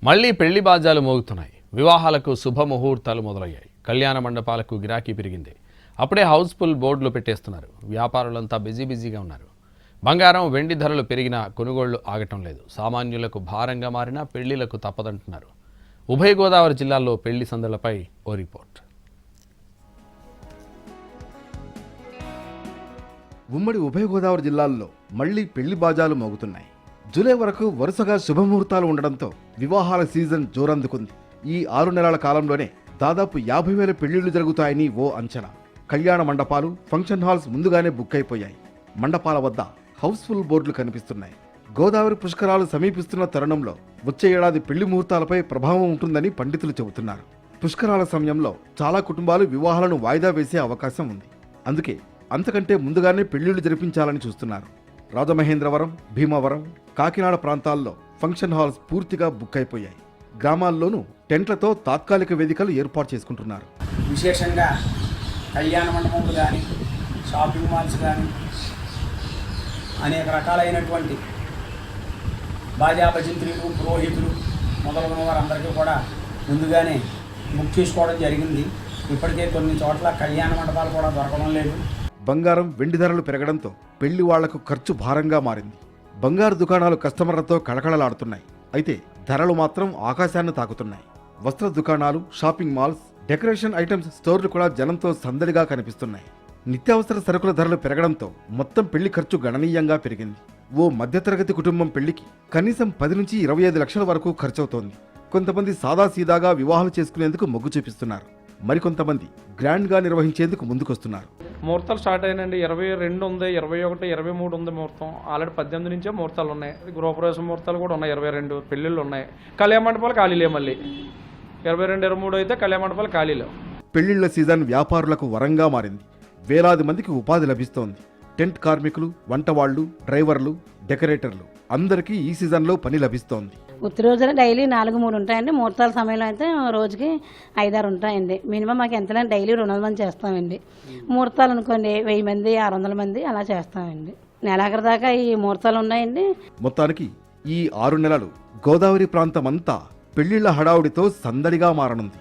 మళ్లీ పెళ్లి బాజాలు మోగుతున్నాయి. వివాహాలకు శుభముహూర్తాలు మొదలయ్యాయి. కళ్యాణ మండపాలకు గిరాకీ పెరిగింది. అప్పుడే హౌస్ఫుల్ బోర్డులు పెట్టేస్తున్నారు. వ్యాపారులంతా బిజీగా ఉన్నారు. బంగారం, వెండి ధరలు పెరిగినా కొనుగోళ్లు ఆగటం లేదు. సామాన్యులకు భారంగా మారినా పెళ్లిలకు తప్పదంటున్నారు. ఉభయ గోదావరి జిల్లాల్లో పెళ్లి సందళ్లపై ఓ రిపోర్ట్. ఉమ్మడి ఉభయ గోదావరి జిల్లాల్లో మళ్లీ పెళ్లి బాజాలు మోగుతున్నాయి. జూలై వరకు వరుసగా శుభముహూర్తాలు ఉండడంతో వివాహాల సీజన్ జోరందుకుంది. ఈ 6 నెలల కాలంలోనే దాదాపు 50,000 పెళ్లిళ్లు జరుగుతాయని ఓ అంచనా. కళ్యాణ మండపాలు, ఫంక్షన్ హాల్స్ ముందుగానే బుక్ అయిపోయాయి. మండపాల వద్ద హౌస్ఫుల్ బోర్డులు కనిపిస్తున్నాయి. గోదావరి పుష్కరాలు సమీపిస్తున్న తరుణంలో వచ్చే ఏడాది పెళ్లి ముహూర్తాలపై ప్రభావం ఉంటుందని పండితులు చెబుతున్నారు. పుష్కరాల సమయంలో చాలా కుటుంబాలు వివాహాలను వాయిదా వేసే అవకాశం ఉంది. అందుకే అంతకంటే ముందుగానే పెళ్లిళ్లు జరిపించాలని చూస్తున్నారు. రాజమహేంద్రవరం, భీమవరం, కాకినాడ ప్రాంతాల్లో ఫంక్షన్ హాల్స్ పూర్తిగా బుక్ అయిపోయాయి. గ్రామాల్లోనూ టెంట్లతో తాత్కాలిక వేదికలు ఏర్పాటు చేసుకుంటున్నారు. విశేషంగా కళ్యాణ మండపములు కానీ, షాపింగ్ మాల్స్ కానీ, అనేక రకాలైనటువంటి బాజా భజంత్రులు, పురోహితులు మొదలైన వారందరికీ కూడా ముందుగానే బుక్ చేసుకోవడం జరిగింది. ఇప్పటికే కొన్ని చోట్ల కళ్యాణ మండపాలు కూడా దొరకడం లేదు. బంగారం, వెండి ధరలు పెరగడంతో పెళ్లి వాళ్లకు ఖర్చు భారంగా మారింది. బంగారు దుకాణాలు కస్టమర్లతో కళకళలాడుతున్నాయి. అయితే ధరలు మాత్రం ఆకాశాన్ని తాకుతున్నాయి. వస్త్ర దుకాణాలు, షాపింగ్ మాల్స్, డెకరేషన్ ఐటమ్స్ స్టోర్లు కూడా జనంతో సందడిగా కనిపిస్తున్నాయి. నిత్యావసర సరుకుల ధరలు పెరగడంతో మొత్తం పెళ్లి ఖర్చు గణనీయంగా పెరిగింది. ఓ మధ్యతరగతి కుటుంబం పెళ్లికి కనీసం 10 నుంచి 25 లక్షల వరకు ఖర్చవుతోంది. కొంతమంది సాదాసీదాగా వివాహాలు చేసుకునేందుకు మొగ్గు చూపిస్తున్నారు. మరికొంతమంది గ్రాండ్గా నిర్వహించేందుకు ముందుకొస్తున్నారు. ముహూర్తాలు స్టార్ట్ అయినండి. 22 ఉంది, 21, 23 ఉంది ముహూర్తం. ఆల్రెడీ 18 నుంచే ముహూర్తాలు ఉన్నాయి. గృహప్రవేశ ముహూర్తాలు కూడా ఉన్నాయి. 22 పెళ్లిళ్ళు ఉన్నాయి. కళ్యాణ మండపాలు ఖాళీలే. మళ్ళీ 22, 23 అయితే కళ్యాణ మండపాలు ఖాళీలు. పెళ్లిళ్ల సీజన్ వ్యాపారులకు వరంగా మారింది. వేలాది మందికి ఉపాధి లభిస్తోంది. టెంట్ కార్మికులు, వంటవాళ్లు, డ్రైవర్లు, డెకరేటర్లు అందరికీ ఈ సీజన్లో పని లభిస్తోంది. ఉత్తి రోజున డైలీ 4-3 ఉంటాయండి. ముహూర్తాల సమయంలో అయితే రోజుకి 5-6 ఉంటాయండి. మినిమం మాకు ఎంత డైలీ 200 మంది చేస్తామండి. ముహూర్తాలు అనుకోండి 1000 మంది, 600 మంది అలా చేస్తామండి. నెలాఖరు దాకా ఈ ముహూర్తాలు ఉన్నాయండి. మొత్తానికి ఈ 6 నెలలు గోదావరి ప్రాంతమంతా పెళ్లిళ్ల హడావుడితో సందడిగా మారనుంది.